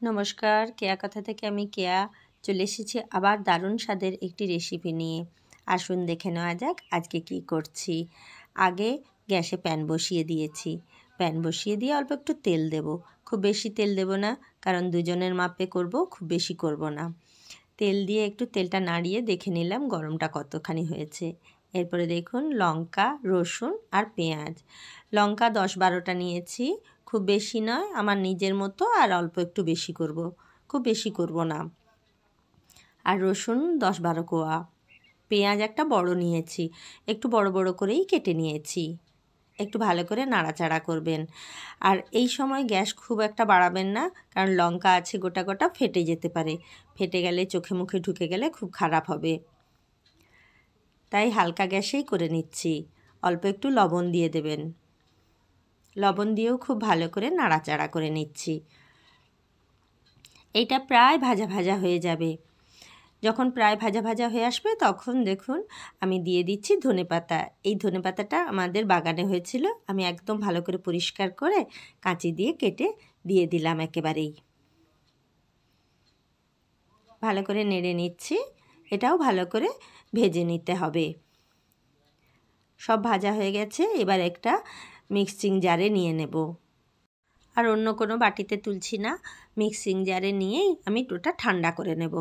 নমস্কার, কেয়া কথা থেকে আমি কেয়া চলে এসেছি আবার দারুণ স্বাদের একটি রেসিপি নিয়ে। আসুন দেখে নেওয়া যাক আজকে কি করছি। আগে গ্যাসে প্যান বসিয়ে দিয়েছি। প্যান বসিয়ে দিয়ে অল্প একটু তেল দেব। খুব বেশি তেল দেব না, কারণ দুজনের মাপে করব, খুব বেশি করব না। তেল দিয়ে একটু তেলটা নাড়িয়ে দেখে নিলাম গরমটা কতখানি হয়েছে। এরপরে দেখুন লঙ্কা, রসুন আর পেঁয়াজ। লঙ্কা 10-12টা নিয়েছি, খুব বেশি নয়, আমার নিজের মতো, আর অল্প একটু বেশি করব, খুব বেশি করব না। আর রসুন 10-12 কোয়া। পেঁয়াজ একটা বড় নিয়েছি, একটু বড় বড় করেই কেটে নিয়েছি। একটু ভালো করে নাড়াচাড়া করবেন। আর এই সময় গ্যাস খুব একটা বাড়াবেন না, কারণ লঙ্কা আছে গোটা গোটা, ফেটে যেতে পারে। ফেটে গেলে চোখে মুখে ঢুকে গেলে খুব খারাপ হবে। তাই হালকা গ্যাসেই করে নিচ্ছি। অল্প একটু লবণ দিয়ে দেবেন। লবণ দিয়েও খুব ভালো করে নাড়াচাড়া করে নিচ্ছি। এইটা প্রায় ভাজা ভাজা হয়ে যাবে। যখন প্রায় ভাজা ভাজা হয়ে আসবে তখন দেখুন আমি দিয়ে দিচ্ছি ধনেপাতা। এই ধনেপাতাটা আমাদের বাগানে হয়েছিল, আমি একদম ভালো করে পরিষ্কার করে কাঁচি দিয়ে কেটে দিয়ে দিলাম একেবারেই। ভালো করে নেড়ে নিচ্ছি। এটাও ভালো করে ভেজে নিতে হবে। সব ভাজা হয়ে গেছে, এবার একটা মিক্সিং জারে নিয়ে নেব। আর অন্য কোনো বাটিতে তুলছি না, মিক্সিং জারে নিয়েই আমি ওটা ঠান্ডা করে নেব।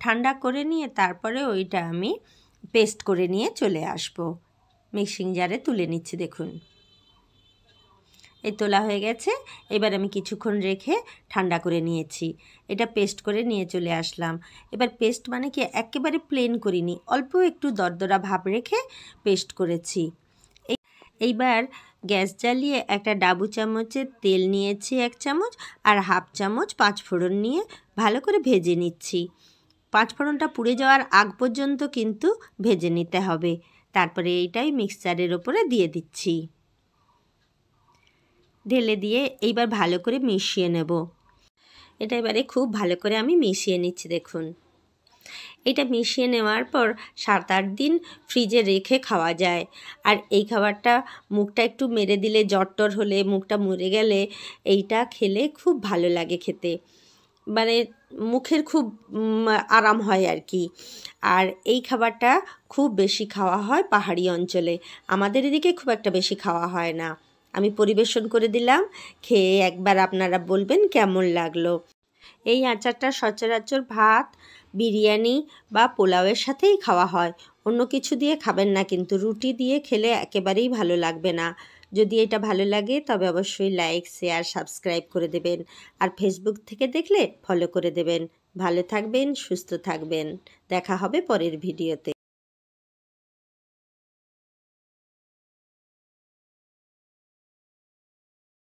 ঠান্ডা করে নিয়ে তারপরে ওইটা আমি পেস্ট করে নিয়ে চলে আসব। মিক্সিং জারে তুলে নিচ্ছি, দেখুন এই তোলা হয়ে গেছে। এবার আমি কিছুক্ষণ রেখে ঠান্ডা করে নিয়েছি। এটা পেস্ট করে নিয়ে চলে আসলাম। এবার পেস্ট মানে কি একেবারে প্লেন করিনি, অল্প একটু দরদরা ভাব রেখে পেস্ট করেছি। এইবার গ্যাস জ্বালিয়ে একটা ডাবু চামচের তেল নিয়েছি 1 চামচ, আর হাফ চামচ 5 ফোড়ন নিয়ে ভালো করে ভেজে নিচ্ছি। 5 ফোড়নটা পুড়ে যাওয়ার আগ পর্যন্ত কিন্তু ভেজে নিতে হবে। তারপরে এইটাই মিক্সচারের ওপরে দিয়ে দিচ্ছি। ঢেলে দিয়ে এইবার ভালো করে মিশিয়ে নেব। এটা এবারে খুব ভালো করে আমি মিশিয়ে নিচ্ছি, দেখুন এটা মিশিয়ে নেওয়ার পর 7-8 দিন ফ্রিজে রেখে খাওয়া যায়। আর এই খাবারটা মুখটা একটু মেরে দিলে, জ্বর হলে, মুখটা মরে গেলে এইটা খেলে খুব ভালো লাগে খেতে, মানে মুখের খুব আরাম হয় আর কি। আর এই খাবারটা খুব বেশি খাওয়া হয় পাহাড়ি অঞ্চলে, আমাদের এদিকে খুব একটা বেশি খাওয়া হয় না। আমি পরিবেশন করে দিলাম, খেয়ে একবার আপনারা বলবেন কেমন লাগলো। এই আচারটা সচরাচর ভাত, বিরিয়ানি বা পোলাওয়ের সাথেই খাওয়া হয়। অন্য কিছু দিয়ে খাবেন না, কিন্তু রুটি দিয়ে খেলে একেবারেই ভালো লাগবে না। যদি এটা ভালো লাগে তবে অবশ্যই লাইক, শেয়ার, সাবস্ক্রাইব করে দেবেন। আর ফেসবুক থেকে দেখলে ফলো করে দেবেন। ভালো থাকবেন, সুস্থ থাকবেন। দেখা হবে পরের ভিডিওতে।